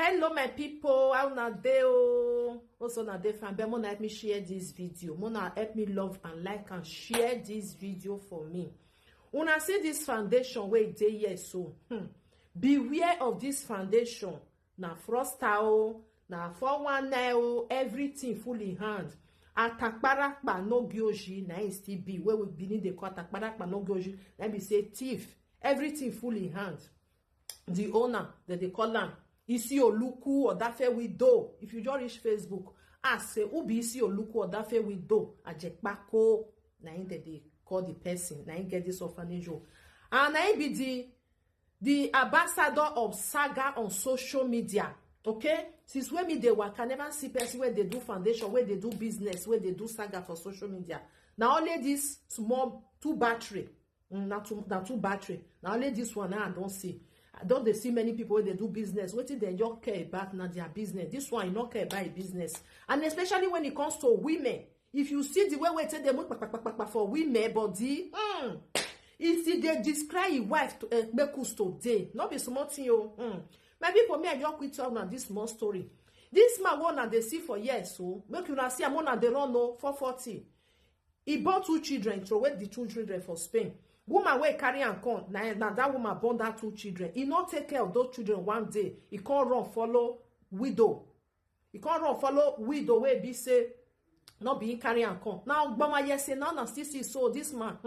Hello my people, how na dey o? Also na dey fine, but mona help me share this video. Mona help me love and like and share this video for me. Una see this foundation wey dey here so. Beware of this foundation. Na froster o, na 419 o, everything full in hand. Atakparakpa no gyoji na it still be where we begin dey call atakparakpa no gyoji. Let me say thief. Everything full in hand. The owner that they call am Isi Oluku Odafe widow. If you just reach Facebook, ask say who be Isi Oluku Odafe widow? Ajepkako. Na him that they call the person. Na him get this orphanage. And na him be the ambassador of saga on social media. Okay? Since when me they work, I never see person where they do foundation, where they do business, where they do saga for social media. Now only this small 2 battery. Not two battery. Now only this one I don't see. I don't they see many people when they do business. What did they just care about now their business? This one not care about business. And especially when it comes to women. If you see the way we take them for women body, if they describe your wife to make us today, not be small thing you. Maybe for me, I just quit talk now this small story. This man one they see for years, so make you not see I'm on they don't know 440. He born 2 children, throw away the 2 children for Spain. Woman wey carry am come na that woman born that 2 children. He not take care of those children one day. He can't run follow widow. He can't run follow widow wey be say not being carry am come. Now gbama yes say now still see so this man.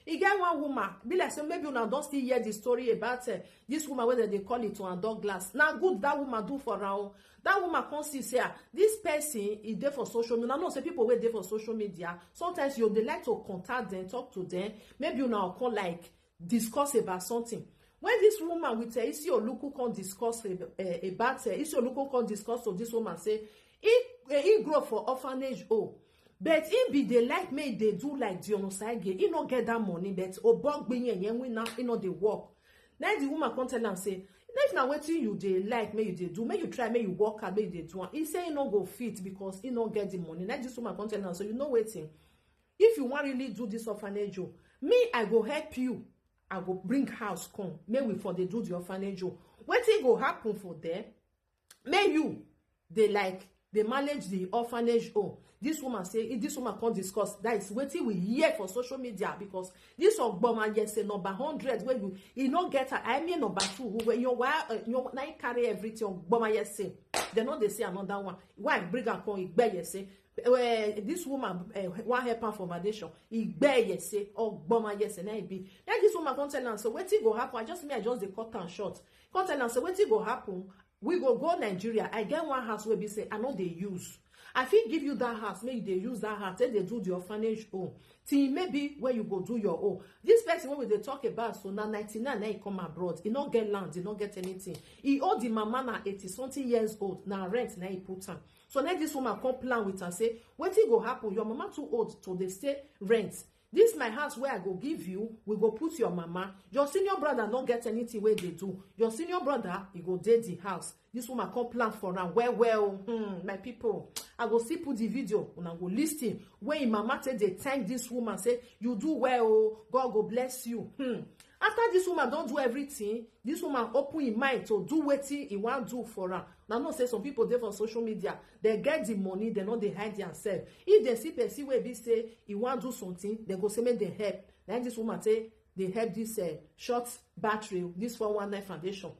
He get one woman. Be like say maybe una don't still hear the story about this woman whether they call it to and dog glass. Now good that woman do for her. That woman come see say this person is there for social media. Now no say people wait there for social media. Sometimes you they like to contact them, talk to them. Maybe you now call like discuss about something. When this woman with Isi Oluku can discuss about Isi Oluku can discuss to this woman say he grow for orphanage but he be they like me they do like Dionosage. He not get that money but obog being yen we now he not they work. Now the woman come tell am say if na wetin you dey like make you dey do, make you try, make you work hard, make you dey do am. He say he no go fit because he no get the money. Now this woman come tell am, so you know wetin, if you wan really do this orphanage me I go help you. I go bring house come, make we for dey do the orphanage wetin go happen for there, make you dey like they manage the orphanage this woman say if this woman can't discuss that is wetin we hear for social media because this ogboma yes say number 100 where you not get her. I mean number 2 when you now carry everything ogboma yes say they know they say another one why bring her come igbe yes say this woman one help her for validation igbe yes say ogboma yes say na be then this woman come tell am so wetin go happen. I just dey cut am short. Come tell am so wetin go happen. We go Nigeria. I get one house where be say I know they use. I fit give you that house, maybe they use that house, then they do the orphanage till maybe where you go do your own. This person when they talk about so now 99 now he come abroad. He not get land, he not get anything. He owe the mama now 80-something years old. Now rent now he put on. So now this woman come plan with her say, what thing go happen? Your mama too old to they stay rent. This my house where I go give you, we go put your mama. Your senior brother don't get anything where they do. Your senior brother, he go date the house. This woman come plan for her. Well, my people, I go see put the video and I go listen. When your mama say they thank this woman, say, you do well, God go bless you. After this woman don't do everything, this woman open her mind to do what he want do for her. Now, no say some people there for social media, they get the money, they know they hide themselves. If they see person where be say he want do something, they go say make they help. Then this woman say they help this short battery, this 419 foundation.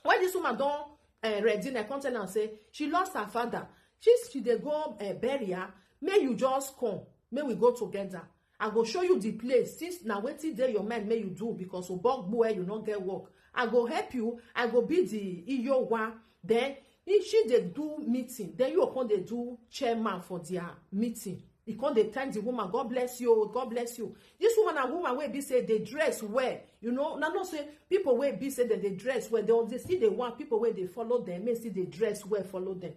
When this woman don't ready, I come tell and say she lost her father. She they go bury her. May you just come, may we go together. I go show you the place. Since now waiting there your man may you do because obog boy you not get work. I go help you. I go be the iyo one. Then if she they do meeting, then you come they do chairman for their meeting. You come they thank the woman. God bless you. God bless you. This woman and woman where be say they dress well. You know, now not say people where be say that they dress well. They see they want people where they follow them. May see they dress well, follow them.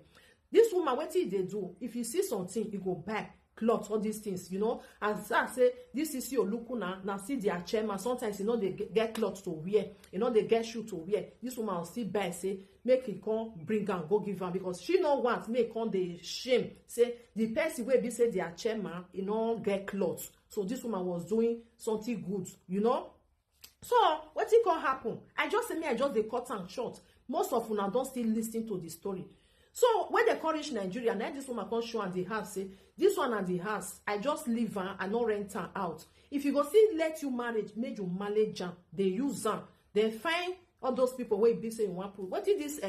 This woman, what they do? If you see something, you go back. Cloth, all these things, you know. As I say, this is your look now see their chairman. Sometimes, you know, they get clothes to wear, you know, they get shoe to wear. This woman will still buy, say, make it come, bring her, go give her, because she no want, make on the shame. Say, the person where be say their chairman, you know, get clothes. So this woman was doing something good, you know. So, what it can happen? I just say, I just they cut and short. most of una don still listen to the story. So when they come reach Nigeria, now this woman come show am the house, say this one and the house I just leave am, I no rent am out. If you go see let you marriage, make you manage am, they use am, they find all those people wey be say you wan put. Wetin this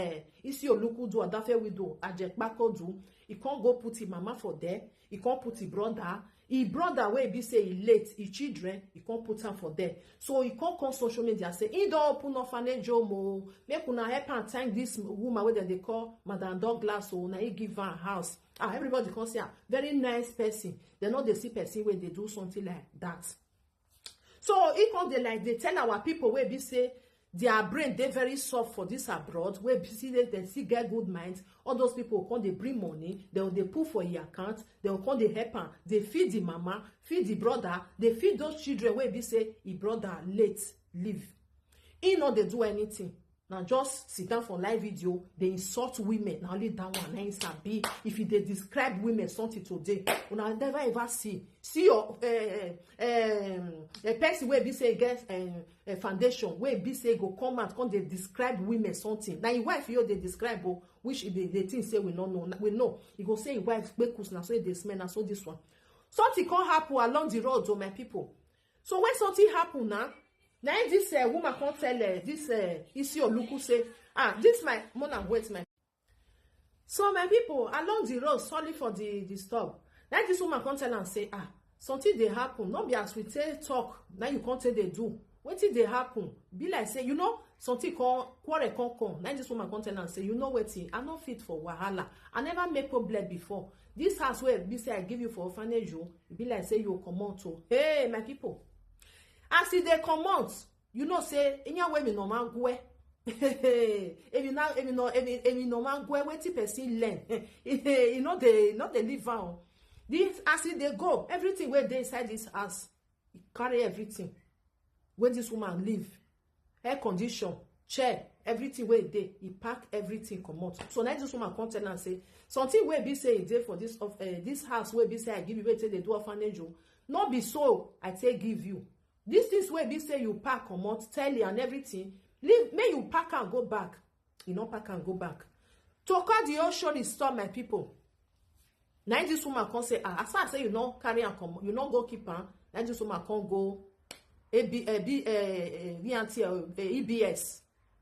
Isioluku do, Adafe widow Ajepkako do? He can't go put him mama for there, he can't put his brother wey be say he late, his children, he can't put am for there. So he can't come social media say he don open orphanage home o, make una help am thank this woman wey dem dey call Madam Douglas o, na he give her house. Everybody come say very nice person. They know they see person wey dey do something like that. So he come dey like they tell our people wey be say their brain dey very soft for this abroad, wey see they still get good minds. All those people come dey bring money, they will dey put for your account, they will come dey help am, they feed the mama, feed the brother, they feed those children wey be say his brother late leave. He no dey do anything. Now just sit down for live video, they insult women. Now only that one na sabi. If you dey describe women something today, una never ever see your a person wey be say get a foundation wey be say go come out come dey describe women something. Now your wife you dey describe which the thing say we no know. We know. You go say your wife bekus na so dey smell na so this one. Something can happen along the road, my people. So when something happen now this woman can't tell this Isioluku say, this my mona wait my. So my people along the road, sorry for the stop. Now this woman can't tell and say, something they happen. Not be as we talk. Now you can't tell they do. What did they happen? Be like say, you know, something quarrel come. Now this woman can't tell and say, you know what? I'm not fit for wahala. I never make problem before. This house where be say I give you for orphanage, be like say you come out to. Hey, my people. As they come out, you know, say, in your way, me no man go. If you no man go, wait till person learn. You know, they live on. This as they go, everything where they inside this house, carry everything. Where this woman live, air condition, chair, everything where he pack everything come out. So now this woman come tell and say, something where be say there for this house where be say I give you, wait till they do orphanage. Not be so, I take give you. This things where be say you pack come out, tell you and everything. Leave, may you pack and go back. You know, pack and go back. To call the ocean store, my people. Now this woman can say, as far as say you know carry and come, you know go keep on. Now this woman can go EBS.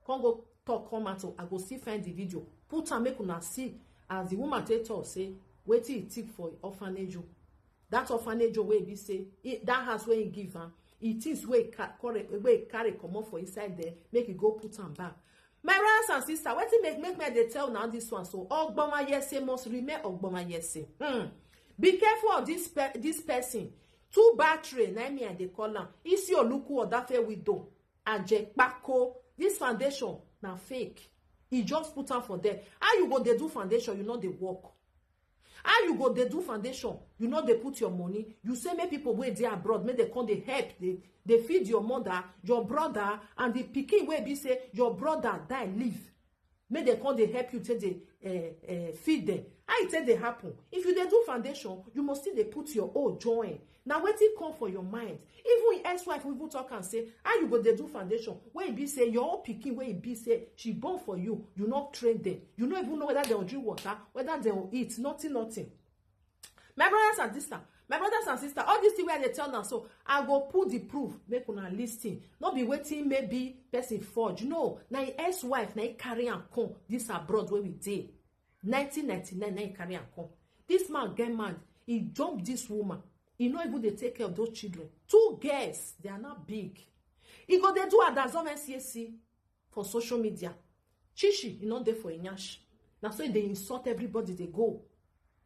Can go talk come out. I go still find the video. Put and make una see as the woman tell say, wait till it take for orphanage. That orphanage where be say that house where he give her. It is where carry come up for inside there, make it go put am back. My brothers and sisters, what make me they tell now this one? So Ogboma Yese must remain Ogboma Yese. Be careful of this person. Two battery, na me and they call them. Isioluku Adafe widow. Ajepkako. This foundation na fake. He just put am for there. How you go they do foundation? You know they work. How you go they do foundation? You know they put your money. You say make people where they abroad, make they come they help. They feed your mother, your brother, and the Pikin where be say your brother die live. Make they come they help you till they feed them. How it they happen? If you they do foundation, you must still they put your own join. Now what it come for your mind? Even ex-wife we will talk and say, how you go they do foundation? Where it be say your own Pikin where it be say she born for you, you not train them. You don't even know whether they will drink water, whether they will eat, nothing. My brothers and sisters, all this thing where they tell now, so I go put the proof, make una listen. Not be waiting, maybe person forge. No, now ex-wife, now carry and come. This abroad where we did. 1999, now carry and come. This man get mad. He dumped this woman. He not even they take care of those children. 2 girls, they are not big. He go they do a Dazom NCSC for social media. Chishi, you know they for Inyash. Now so they insult everybody, they go.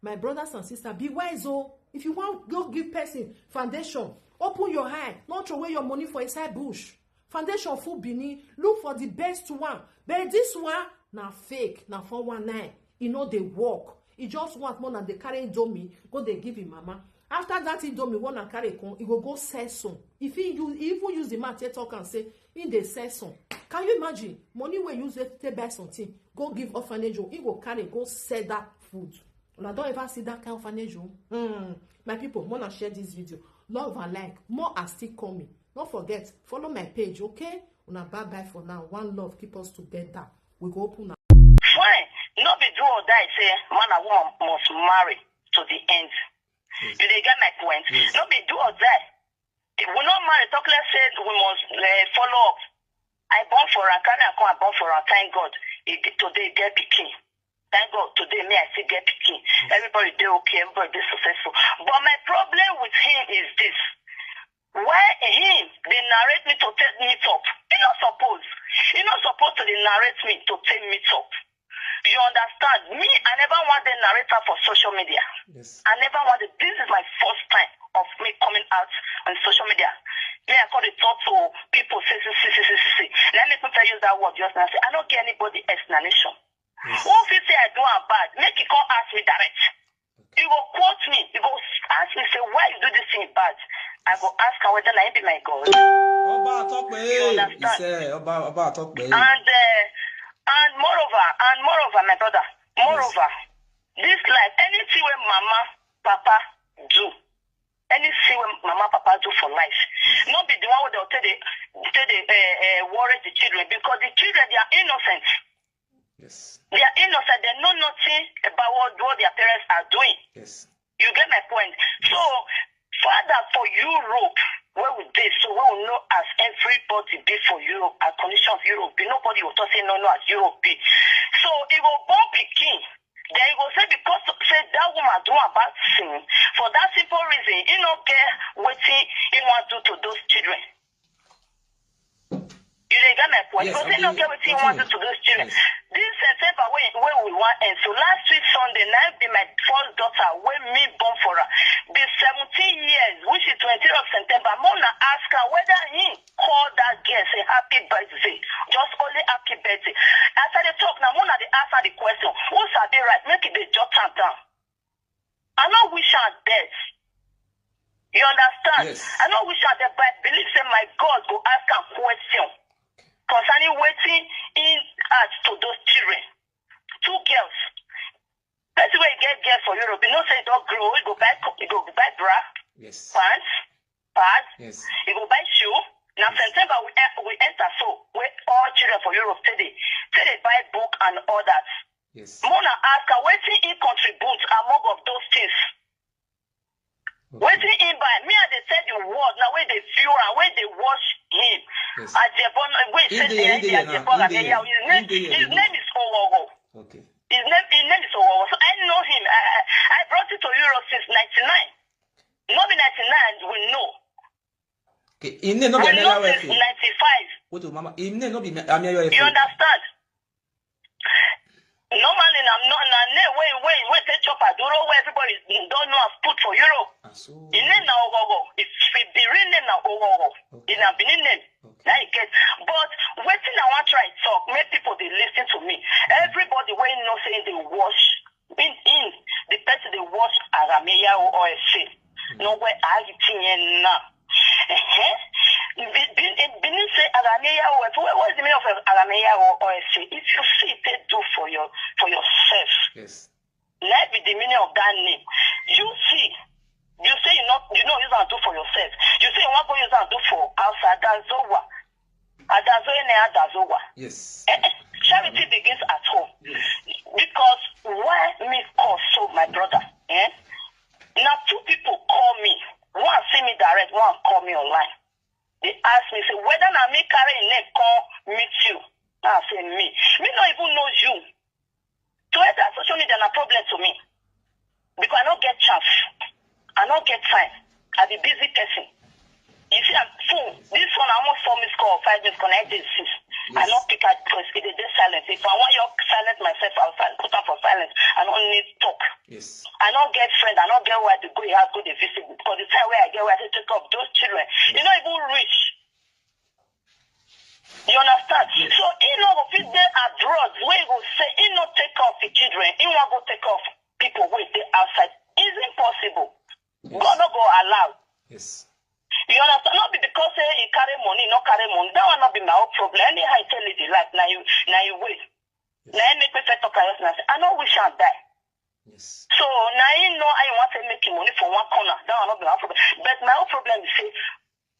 My brothers and sisters, be wise, oh. If you want go give person foundation, open your eye, not throw away your money for inside bush. Foundation full bini, look for the best one. But this one, na fake, na 419. You know they work. He just want more than they carry domi, go they give him mama. After that, he domi want to carry con, he go sell some. If he even use the man talk and say, in the sell some. Can you imagine? Money we use it to buy something, go give orphanage, he go carry, go sell that food. I don't ever see that kind of orphanage. My people, wanna share this video. Love and like. More are still coming. Don't forget, follow my page, okay? Una bye bye for now. One love, keep us together. we go open. Fine. No be do or die. Say man and woman must marry to the end. Yes. Do they get my point? Yes. No be do or die. If we not marry, talk less said we must follow up. I born for a carry and come. I born for a thank God. Today get Pikin. Thank God today me I still get Pikin. Yes. Everybody they okay. Everybody they successful. But my problem with him is this. Why him they narrate me to take meet up? He not supposed to narrate me to take meet up. You understand? Me, I never want the narrator for social media. Yes. I never wanted. This is my first time of me coming out on social media. Me, I call it talk to people. Say. Let me tell you that word just now. I don't get anybody explanation. Yes. Who if you say I do a bad, make you come ask me direct. You go quote me. You go ask me, say, why you do this thing bad? I go ask her whether I be my God. You understand? And moreover, my brother, this life, anything when mama, papa do, anything when mama, papa do for life, not be the one where they'll tell they worry the children, because the children, they are innocent. Yes. They are innocent. They know nothing about what their parents are doing. Yes. You get my point? Yes. So, Father, for Europe, where we did, so we will know as everybody be for Europe, as condition of Europe be. Nobody will talk say no as Europe be. So it will born Pikin. Then he will say because say that woman do a bad thing, for that simple reason, he not get what he want to do to those children. You get my point? Because he not get what he want to do to those children. Yes. This September where we want end. So last week Sunday, now be my first daughter, when me born for her, be 17 years, which is 20th of September. Mona ask her whether he call that girl, say happy birthday. Just only happy birthday. After they talk, now Mona they ask her the question, who's are they right? Make it the jot her down. I don't wish her death. You understand? Yes. I don't wish her death, but I believe say my God go ask her question concerning waiting in us to those children. 2 girls. That's where you get girls for Europe. You know, say don't grow, you go buy bra, yes, pants, pads, yes, you go buy shoe. Now yes. September we enter so where all children for Europe today buy book and all that. Yes. Mona ask her waiting he contribute among of those things. Okay. Waiting in by me and they said the word now where they feel and where they wash him. Yes. Ajepkako, his name is Owowo. Okay. His name is Owowo. So I know him. I brought it to Europe since 99. Not in 99, we know. Okay. We know since 95. You understand? Normally, I'm not where they chop a duro where everybody don't know I've put for Europe. In name now Owowo. If it be real name now Owowo. In a Benin name. Now you get. But waiting I want to try talk, make people they listen to me. Everybody when you know saying they wash in the person they wash Arameya or OSC. No where are you thinking now? Benin say Arameya or what is the meaning of Arameya or OSC? If you see they do for yourself. Yes. Let be the meaning of that name. You see. You say you know use and do for yourself. You say you want to use and do for outside. Yes. Charity begins at home. Yes. Because why me call so my brother? Now 2 people call me. One see me direct, one call me online. They ask me, say whether I me carry a name call meet you. I say me. Me not even know you. To enter social media is a problem to me. Because I don't get chance. I don't get time. I be busy person. You see, I'm full. This one, I almost 4 minutes call, 5 minutes connect this. Yes. I don't pick out because it is silent. If I want you to silence myself, I'll put up for silence. I don't need talk. Yes. I don't get friends. I don't get where to go. You have to go to visit. Because the time where I get where I take up those children, yes, you know, even rich. You understand? Yes. So, you know, if they abroad, where you go say, you know, take off the children, you want to go take off people who they outside. It's impossible. Yes. God not go allow. Yes. You understand? Not because he carry money, not carry money. That will not be my own problem. Anyhow, I tell you the life. Now you wait. Yes. Now you make me talk about yourself. I know we shall die. Yes. So now you know I want to make money for one corner. That will not be my problem. But my own problem is say,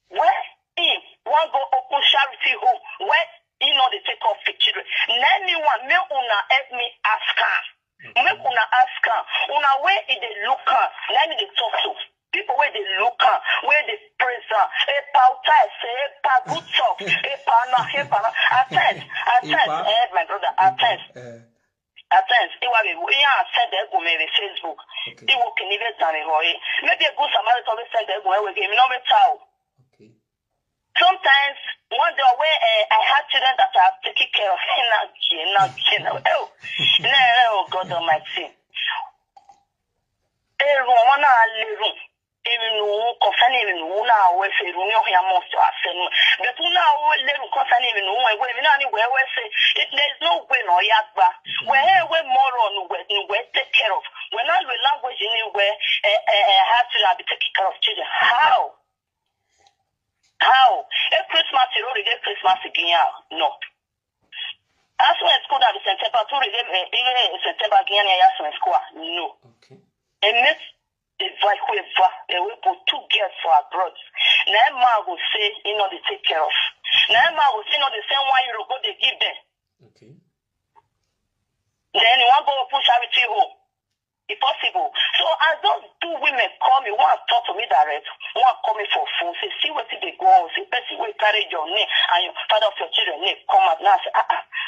where he want go open charity home, where you know, they take off the children. Let me one, me una help me ask her. Make una ask her. Una where is they look her? Let me they talk to. People where they look her, where they praise her. Pauta say, good talk. My brother, attend. At times, it was said that go maybe Facebook. It will can even tell me maybe a good Samaritan always said that go away game no matter. Okay. Sometimes one day where I had children that are taking care of oh God Almighty. Even concerning even una we say runi o ya most asenu but una o le concerning even we na ni we say there's no way no yagba we more on we take care of when not the language anywhere have to be taking care of children how if Christmas you already get Christmas again no as when school that September to September again ya so school no okay and if they will put 2 girls for abroad. Now, man will say, you know, they take care of. Now, man will say, you know, the same €1 go they give them. Okay. Then you want to go push charity home. If possible. So, as those 2 women call me, one talk to me direct, one call me for phone, say, see what they go on, say, person will carry your name and your father of your children name, come out now, say,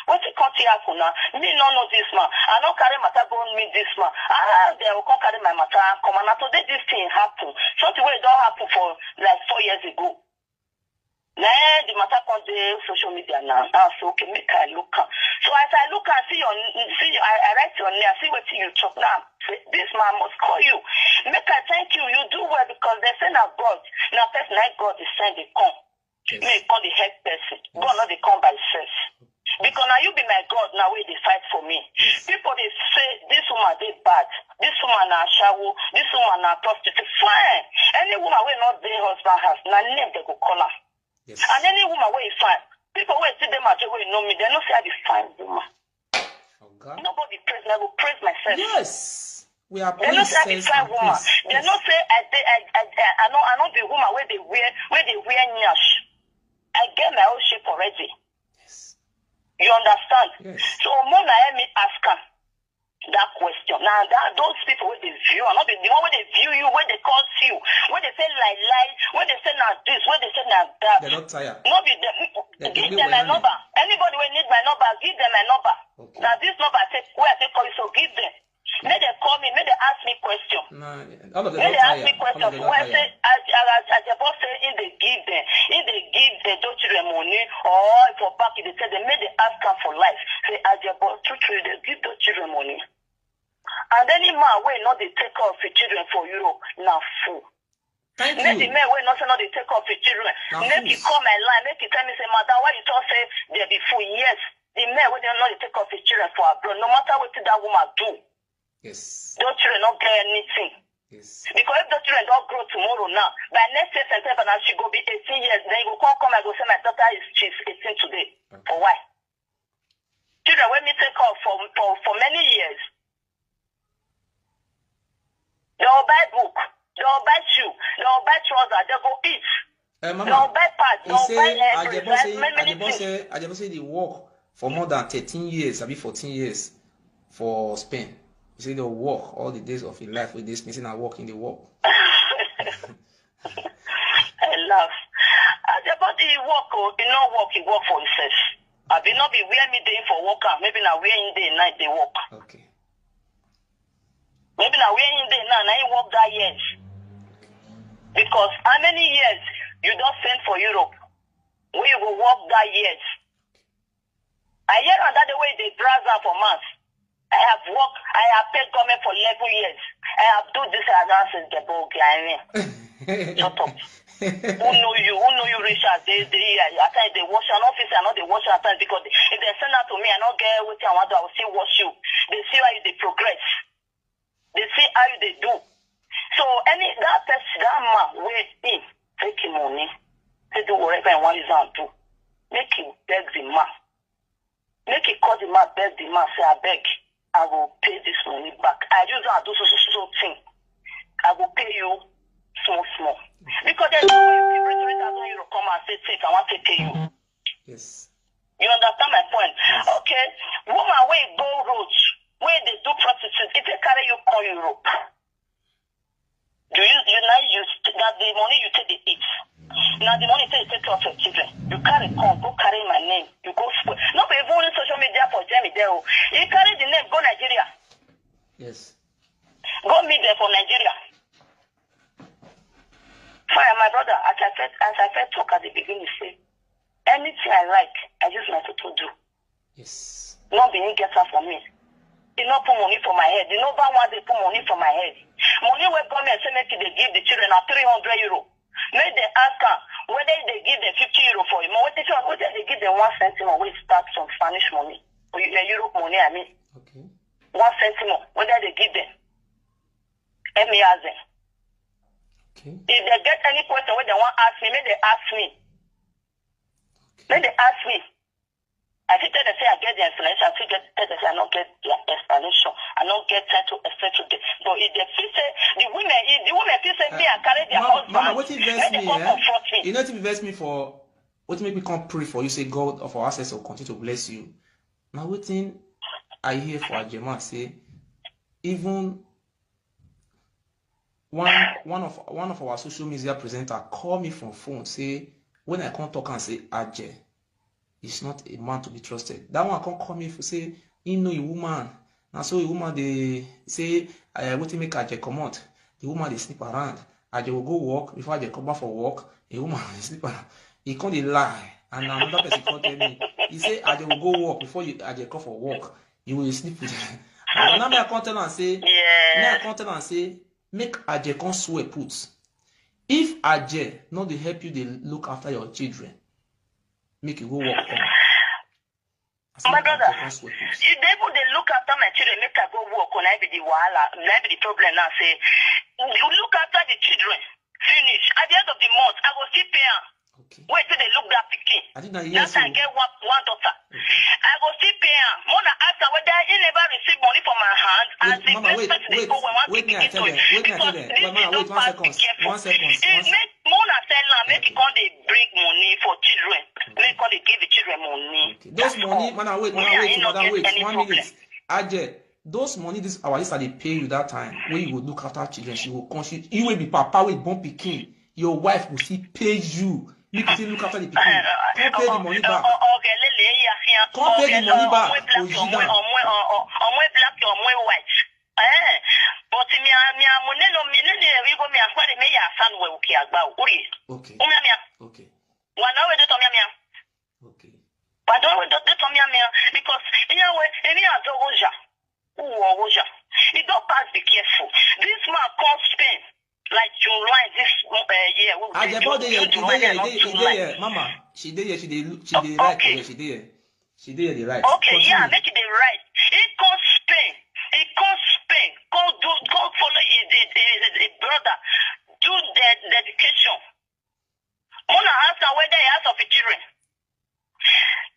what it can't happen now? Me no know this man. I don't carry matter go meet this man. They will come carry my matter and come. And today this thing happen. Something where it don't happen for like 4 years ago. Now the matter comes to social media now. So okay, make I look. So as I look and see I write your name, see what you talk now. This man must call you. Make I thank you. You do well because they say now God. Now person like God is send they come. Yes. May come the head person. Yes. God not they come by self. Because now you be my God, now where they fight for me. Yes. People they say this woman they bad, this woman are shawo, this woman are prostitute. Fine. Any woman will not their husband has, now name they go call her. Yes. And any woman where you find, people where see them at where you know me, they don't say I be fine woman. Oh God. Nobody praise me, I will praise myself. Yes. We are they don't say I be fine woman. They don't say I know the woman where they wear nyash. I get my own shape already. You understand? Yes. So Mona let me ask her that question. Now those people where they view, and not the one where they view you, where they call you, where they say lie, where they say now this, where they say now that. They're not tired. Not be them. Give them my number. Anybody will need my number, give them my number. Okay. Now this number I say where I say call you, so give them. May they call me, may they ask me question. All of them may they ask me question. When I say Ajepkako say if they give the children money or for back they say they may they ask them for life. Say Ajepkako truly they give those children money. And any man way not they take off the children for Europe now fool. Thank you. Maybe man way not say not they take off the children. Make you call my line, make you tell me say madam why you talk say they be full. Yes, the man way they not they take off the children for abroad. No matter what that woman do. Yes. Those children don't get anything. Yes. Because if those children don't grow tomorrow now, by next year September now she go be 18 years, then you go come and go say my daughter she's 18 today. Okay. For why? Children when me take off for many years. They will buy book, they will buy shoe, they will buy trousers, they go eat. Mama, they will buy pads, they will buy everything. Ajepkako say they work for more than 13 years, maybe 14 years for Spain. You say they'll walk all the days of your life with this missing and walking the walk. I laugh. Ajepkako he walk, he not walk, he walk for himself. I will not be where me day for walk, maybe now where in day night they walk. Okay. Maybe now where in day now he walk that years. Because how many years you don't send for Europe? Where you will walk that years? I hear that the way they browse for months. I have worked, I have paid government for 11 years. I have done this announcement, the Bulgarian. Shut up. Who know you, Richard? They wash an office, I know they wash at times because if they send that to me, I don't get what I want, I will still wash you. They see how you they progress. They see how you they do. So that person, that man, wait in, take him money. They do whatever I want his hand to. Make him beg the man. Make him call the man, beg the man, say I beg. I will pay this money back. I use that do so thing. I will pay you small. Because there's no way you pay €3,000 come and say, take, I want to pay you. Yes. You understand my point? Yes. Okay. Woman wey go road, where they do prostitute, if they carry you call Europe. Do you now use that the money you take the eat? Now the money you take care of your children. You carry come, go carry my name. You go spoil. Not even on social media for Jamie there. You carry the name, go Nigeria. Yes. Go meet them for Nigeria. Fine, my brother, as I first talk at the beginning, say anything I like, I use my to do. Yes. Not being get her for me. They not put money for my head. They not one they put money for my head. Money will come and say make they give the children a 300 euro. Make they ask her whether they give them 50 euro for it. What they give them 1 centime when it starts from Spanish money. Or Europe money, I mean. Okay. 1 centime, whether they give them. Let me ask them. Okay. If they get any question where they want to ask me, may they ask me. Okay. May they ask me. I think that they say I get the explanation. I think that they say I don't get the explanation. I don't get time to explain to them. But if they feel say the women feel say me I carry their husband, Mama, what invest me? confront me. You know what invest me for? What make me come pray for you? Say God of our access will continue to bless you. Now waiting, I hear for Ajema say even one of our social media presenter call me from phone say when I come talk and say Aje. He's not a man to be trusted. That one can't come if you say, he know a woman. Now so a woman they say, what to make Ajay come out. The woman they sleep around. Ajay will go work before Ajay come back for work. A woman will sleep around. He can't lie. And another person can't tell me. He say Ajay will go work before Ajay come for work. He will sleep with him. And now I can't tell and say, now I can't tell and say, make Ajay come swear put. If Ajay not they help you, they look after your children. Make you go walk home. My brother, if they look after my children, make I go work on I be the wahala, I be the problem now. Say, you look after the children, finish. At the end of the month, I will still pay her. Okay. Wait till they look that Pikin. I did not hear so. I get one daughter. Okay. I will still pay her. Mona ask her whether he never receive money from my hand. As the Mama, wait, me I tell them. One second. Mona tell her, make it come they bring money for children. Make come they give the children money. Okay. Those money, Mama, wait, 1 minute. Ajay, those money, this our sister they pay you that time when you will look after children, she will conscious. You will be papa with born Pikin. Your wife will still pay you. You can still look after the Pikin. Can't pay the money back. Can't pay the money back. Okay. Okay. Okay. But don't because it don't pass, be careful. This man can't spend like July this year. Mama, she did right. Okay. She did the right. Okay, continue. Yeah, make it the right. He can't spend. Go follow his brother. Do the dedication. Wanna ask her whether he has of the children.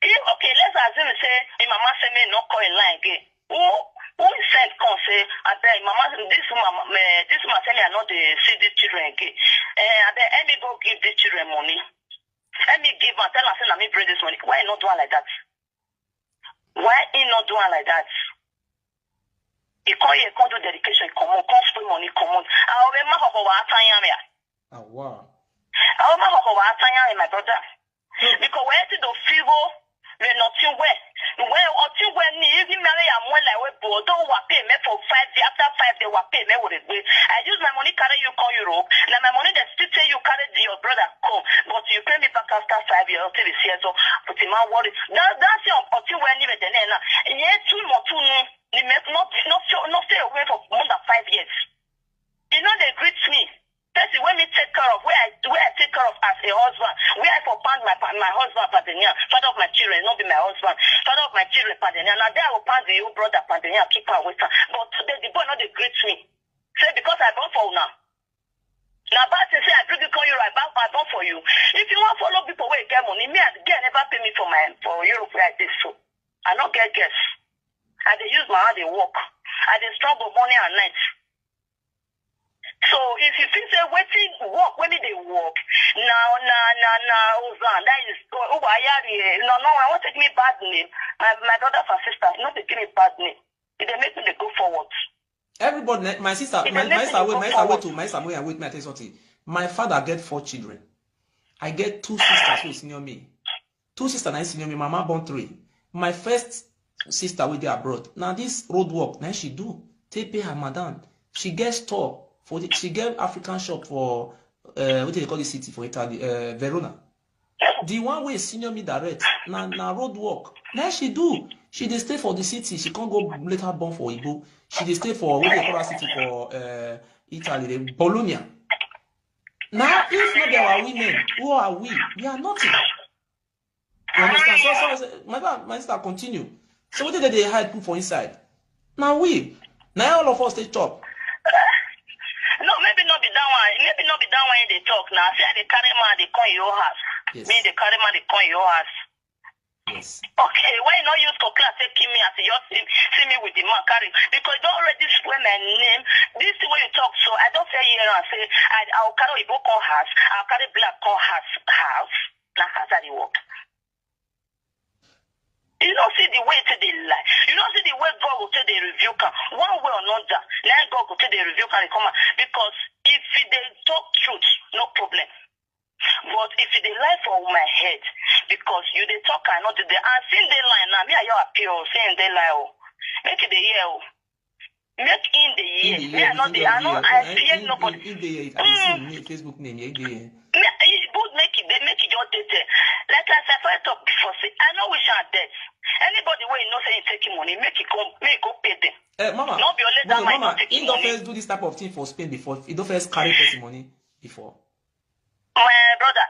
Okay, let's assume say mama say me no call in line again. Who said come say I beg mama this woman tell me I not see these children again. I beg let me go give these children money. Let me give and tell her say let me bring this money. Why not doing like that? Why he not doing like that? He can't do dedication, come on, can't spend money, come on. I remember how wow. I remember my brother. Because where did the fever we're not too wet. Where or too when even marry and when I went board, don't pay me for 5 days. After 5 days, what pay me with it. I use my money carry you come Europe. Now my money that still say you carry your brother come, but you pay me back after 5 years till this year. So but in my worry. That's your until when even then. Yeah, 2 more 2 not stay away for more than 5 years. You know they greet me. That's when me take care of where I take care of as a husband. Where I for pound my husband Padenia, father of my children, not be my husband, father of my children Padenia. Now there I will pound the old brother Padenia, keep her with her. But today the boy not they greet me. Say because I born for now. Now but say I bring you call you I born for you. If you want to follow people where you get money, me and girl never pay me for Europe where I did so. I not get guess. I they use my hand they work. I they struggle morning and night. So if you think say waiting work when they work now Ozan, that is no, I won't take me bad name. My brothers and sisters, not to give me bad name. If they make me they go forward. Everybody, my sister, wait, me, I tell you something. My father get 4 children. I get 2 sisters who senior me. 2 sisters and I senior me. Mama born 3. My first sister with the abroad. Now this road work, now she do. Take pay her madam. She gets store. She get African shop for what do they call the city for Italy? Verona. The one way senior me direct. Now road work. Now she do. She dey stay for the city. She can't go later born for Igbo. She dey stay for what they call that city for Italy, Bologna. Now if not there are women, who are we? We are nothing. You understand? So my sister continue. So what did they hide put for inside? Now all of us they chop. No, maybe not be that one. Maybe not be that one they talk now. Say they carry man, they come your house. Yes. Me, they carry man, they come your house. Yes. Okay, why you not use class say kill me as you see me with the man carry? Because you don't already swear my name. This is the way you talk, so I don't say here and say I'll carry Igbo con house, I'll carry black con house. Now how that work? You don't see the way to the lie. You don't see the way God will take the review can. One way or another. Now God will take the review can come out. Because if they talk truth, no problem. But if they lie for my head, because you they talk and not the and seeing they lie now, me are you appeal saying they lie oh. Make it the year oh. Make in the year. Me are not the I fear nobody. In the year, I see Facebook name in the year. They make it your data. Like I said, I talk before, say, I know we shall dead. Anybody who knows say taking money, make it go pay them. Mama, not be only that Mama, taking you don't money. first do this type of thing for Spain before. You don't first carry person money before. My brother,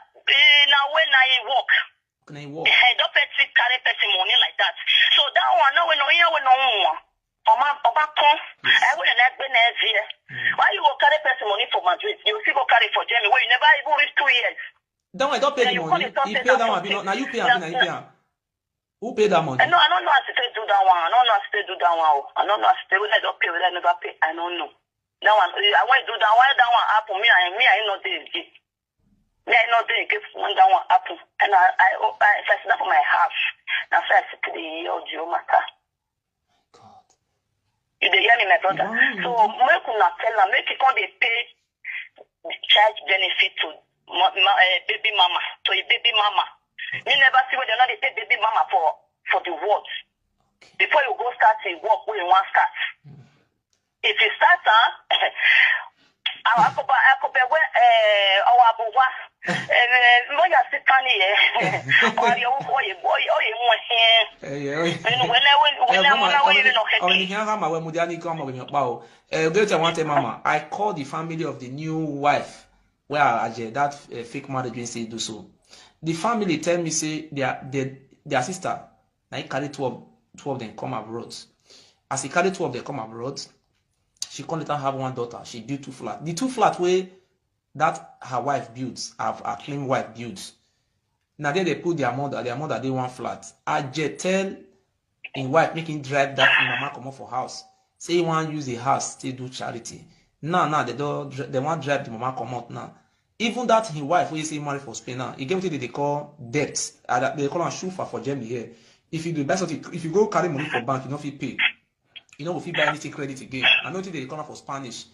now when I walk, can I walk? I don't carry person money like that. So that one, now we know here we know. I wouldn't have been here. Why you go carry person money for Madrid? You still go carry for Germany where you never even reach 2 years. That one, I don't pay the money. He pay that one. Now you pay. Who pay that money? No, I don't know how to do that one. I don't know how to do that one. I don't know how to whether I don't pay, whether I never pay. I don't know. That one, I want to do that. Why that one happen? Me, I know this. Me, I know this. When that one happen, and if I sit up for my house, now I sit to the audio matter. God. You dey hear me, my brother? Wow. So make una tell them, make it come they pay child benefit to baby mama, to a baby mama. Me never see where they not they pay baby mama for the words. Okay. Before you go start to work where you want start. If you start I could be where our boy when you sit down here or you I call the family of the new wife where Ajay that fake marriage say do so. The family tell me say their sister now he carry 12 of them come abroad. As he carry 12 of them come abroad, she can't let her have one daughter. She built 2 flats. The 2 flats where that her wife builds, her claim wife builds. Now there they put their mother they 1 flat. Ajay tell in wife making drive that mama come up for house. Say he want use the house to do charity. Now they want drive the mama come out now. Even that his wife who is married for Spain now, he gave what they call debt. They call him shufa for Germany here. If you do best if you go carry money for bank, you know if you pay. You know if you buy anything credit again. I know they call her for Spanish.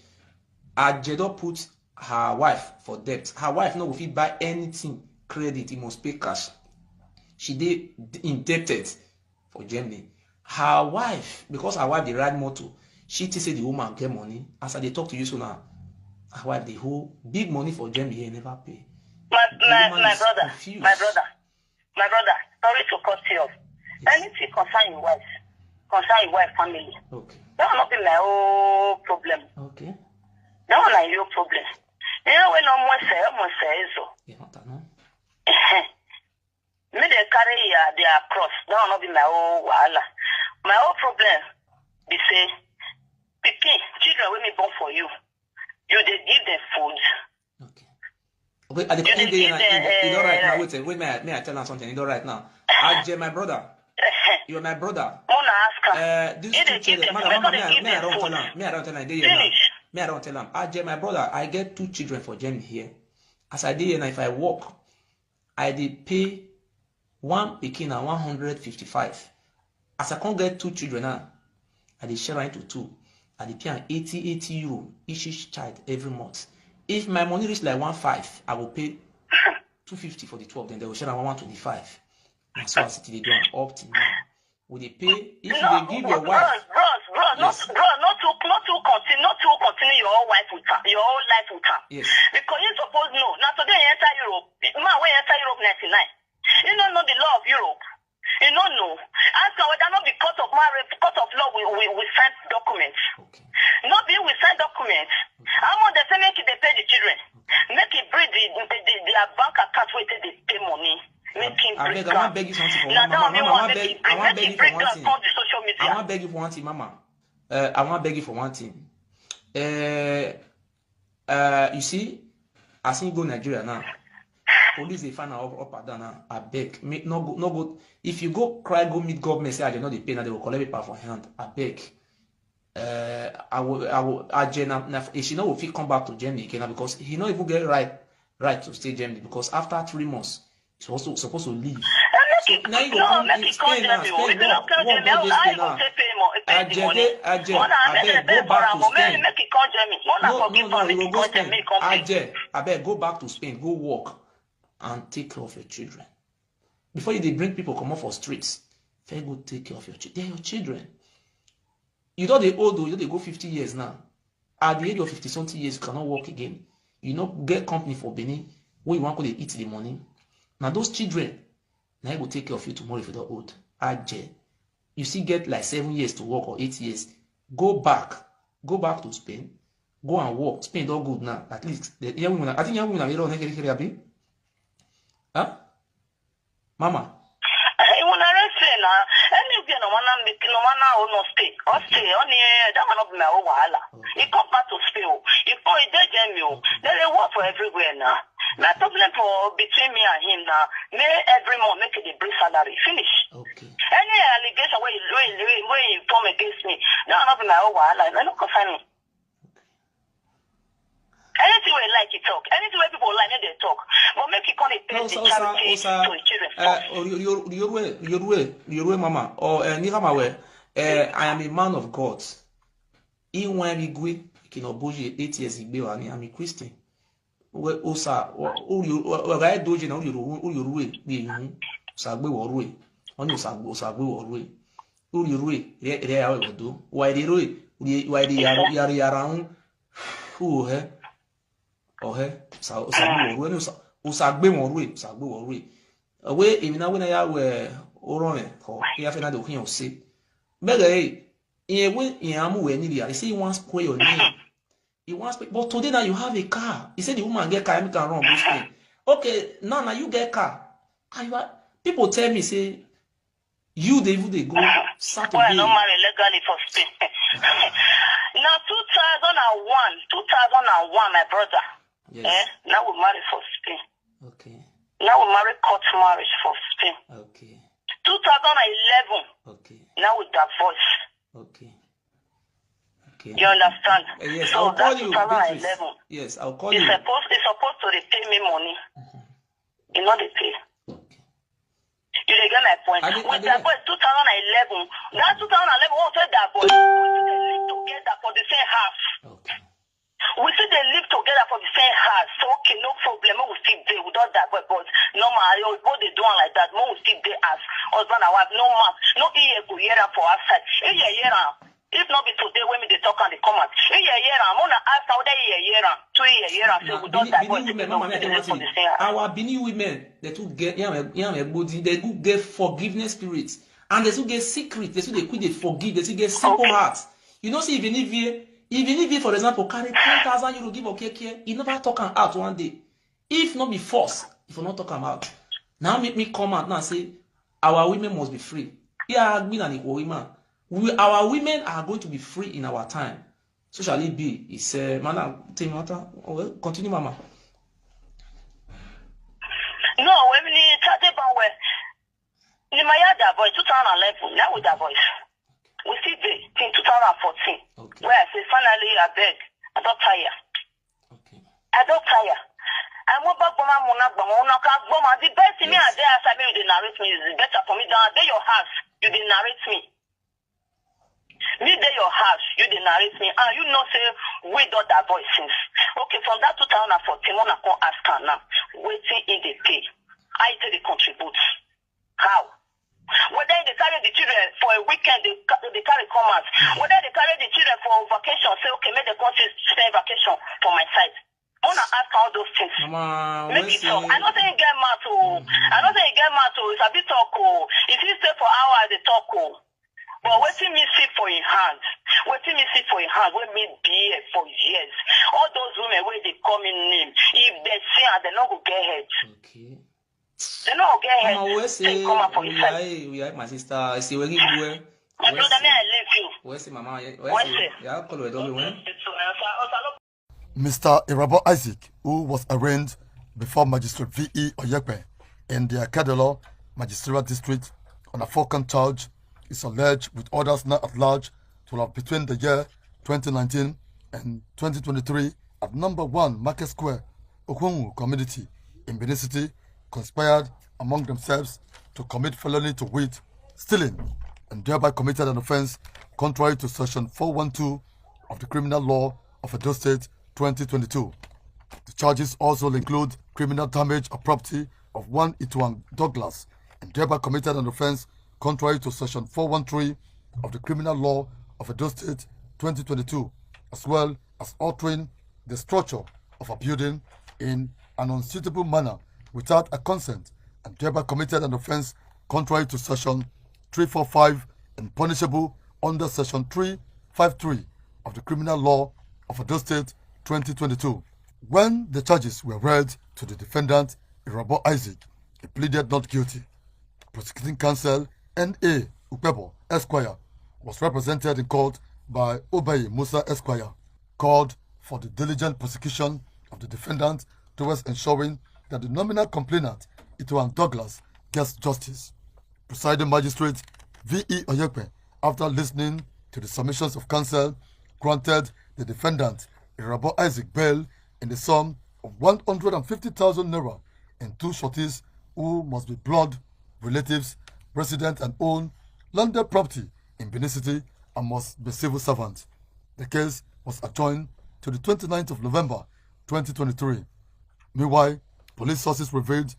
Ajay put her wife for debt. Her wife no if you buy anything credit, he must pay cash. She did indebted for Germany. Her wife, because her wife they ride motor, she say the woman get money. As they talk to you so now, her wife they hold big money for Germany here never pay. My brother, sorry to cut you off. Yes. Anything concern your wife family. Okay. That will not be my own problem. Okay. That will not be your problem. You know when I'm say so. Yeah, not no. Me they carry their cross. That will not be my own wahala. My own problem be say, Pikin, children when me born for you, you they give them food. Okay. Okay, at the end of the day, you know right now. Wait, may I tell you something? You know right now. Ajay, my brother. You are my brother. Wanna ask her? These 2 children, may I don't tell her. Finish. Me, I don't tell them. Ajay, my brother, I get 2 children for Germany here. As I did, and if I work, I did pay one Pikin and 155. As I can't get 2 children now, I did share into 2. I did pay an 80 euro each child every month. If my money reach like 1.5, I will pay 250 for the 12. Then they will share 125. And so I sit they do an opt now. Will they pay if No, they give your wife? Yes. Not to continue your whole life with her. Yes. Because you suppose know. Now today you enter Europe. Man, when you enter Europe 99, you don't know the law of Europe. You don't know. Ask her whether not because of marriage, because of law, we sign documents. Okay. Not being we sign documents. How much they say make it they pay the children. Make it bring their bank account where they pay money. Make him bring I want to beg you something for Mama. I want to beg you for one thing. I want to beg you for one thing, Mama. I want to beg you for one thing. You see, I see you go Nigeria now. Police they find out up and down now. I beg, no go. If you go cry, go meet government, say I don't know the pay now. They will collect paper for hand. I beg. I will. She know if he come back to Germany again because he not even get right to stay Germany because after 3 months he's also supposed to leave. So now you go Spain now. Spain now. What about this Spain now? Ajay, go back to Spain. No, you will go Spain. Ajay, I beg, go back to Spain. Go work and take care of your children. Before they bring people come up for streets, first go take care of your children. They're your children. You know they old, you know they go 50 years now. At the age of 50-something years, you cannot work again. You know, get company for Benin where you want to eat the money. Now those children, now you will take care of you tomorrow if you're old. Ajay, you still get like 7 years to work or 8 years. Go back to Spain. Go and work. Spain don't good now. At least the young women. I think young women are here. Huh? Mama. He come back to Spain. He come they work for everywhere now. My problem for between me and him now, every month make it a brief salary. Finish. Okay. Any allegation where you come against me, now not my own wahala. I don't concern me. Anything we like, you talk. Anything where people like, they talk. But make it come and pay the charity to the children. Your way, Mama. Or Nihamawe. I am a man of God. Even when we go, Kinoboji 8 years ago, I'm a Christian. Osa, I doji na uruwe be sagbe worwe. Only sagbe worwe. Uruwe, re awodo. Why the roe? Why the yari sagbe worwe. Away, even now when I were orone, or Yafena do him say. Begay, in Amu, I say once square your name. He wants, but today now you have a car. He said the woman get car, I can run this thing. Okay, now you get car. People tell me say they go Saturday. Well, no marry legally for Spain. Now 2001, my brother. Yes. Now we marry for Spain. Okay. Now we marry court marriage for Spain. Okay. 2011. Okay. Now we divorce. Okay. Okay. You understand? Yes, so I'll call you. 2011. Yes, I'll call you. It's supposed to repay me money. You know they pay. Okay. You get my point. With that boy 2011. That 2011 we said that boy we live together for the same house. Okay. We see they live together for the same house. So okay, no problem. We still there without that boy, but normal what they do like that, we still there as husband and wife, no man, no ear go hear for outside. If not be today when they talk and they come out. I'm gonna ask how they 2 years. So we don't die. Our Bini women, they do get they do get forgiveness spirits. And they do get secret, they do they forgive, they do get simple hearts. You know, see even if for example carry 10,000 euro give okay, he never talk am out one day. If not be force, if you not talk am out. Now make me come out now and say our women must be free. Yeah, been an equal women. Our women are going to be free in our time. So shall it be. It's continue, Mama. No, when we started about in my voice 2011, now with that voice. We see the in 2014. Okay. Where I say finally I beg. I don't tire. Okay. I don't tire. I want back Boma the best in me are there as I mean you narrate me is better for me down there your house, you did narrate me. Me there your house, you did narrate me, and you know say we don't that voices. Okay, from that 2014, when I can ask her now, waiting in the pay. I did they contribute. How? Whether they carry the children for a weekend, they carry commerce. Whether they carry the children for vacation, say okay, make the country spend vacation for my side. I want to ask all those things. Make it talk. I don't think you get mad to. I don't think you get mad to. It's a bit talk. If you stay for hours, they talk. But waiting me see for your hand. Waiting me see for your hand. Wait me be here for years. All those women where they come in name. If they see her, they not go get head. Okay. They not go get head. Mama, They come up for your side. we are my sister. I see where you go. My brother, may I leave you. Where's Mama? Where's it? Yeah, call it over when. Mr. Irabo Isaac, who was arraigned before Magistrate V.E. Ajepkako in the Akedelo Magisterial District on a 4-count charge, is alleged with others now at large to have between the year 2019 and 2023 at number 1 Market Square, Okungu community in Benin City, conspired among themselves to commit felony to wit, stealing, and thereby committed an offense contrary to section 412 of the Criminal Law of Edo State 2022. The charges also include criminal damage of property of one Ituan Douglas and thereby committed an offense contrary to section 413 of the Criminal Law of Edo State 2022, as well as altering the structure of a building in an unsuitable manner without a consent and thereby committed an offense contrary to section 345 and punishable under section 353 of the Criminal Law of Edo State 2022. When the charges were read to the defendant, Irabo Isaac, he pleaded not guilty. Prosecuting counsel N.A. Ukpebo Esquire was represented in court by Obey Musa Esquire, called for the diligent prosecution of the defendant towards ensuring that the nominal complainant, Ituan Douglas, gets justice. Presiding Magistrate V.E. Ajepkako, after listening to the submissions of counsel, granted the defendant Irabo Isaac bail in the sum of 150,000 naira in 2 shorties who must be blood relatives, resident and own landed property in Benin City and must be civil servants. The case was adjourned to the 29th of November 2023. Meanwhile, police sources revealed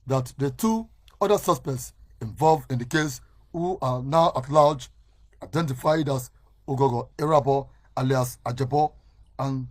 that the 2 other suspects involved in the case, who are now at large, identified as Ogogo Irabo alias Ajebo and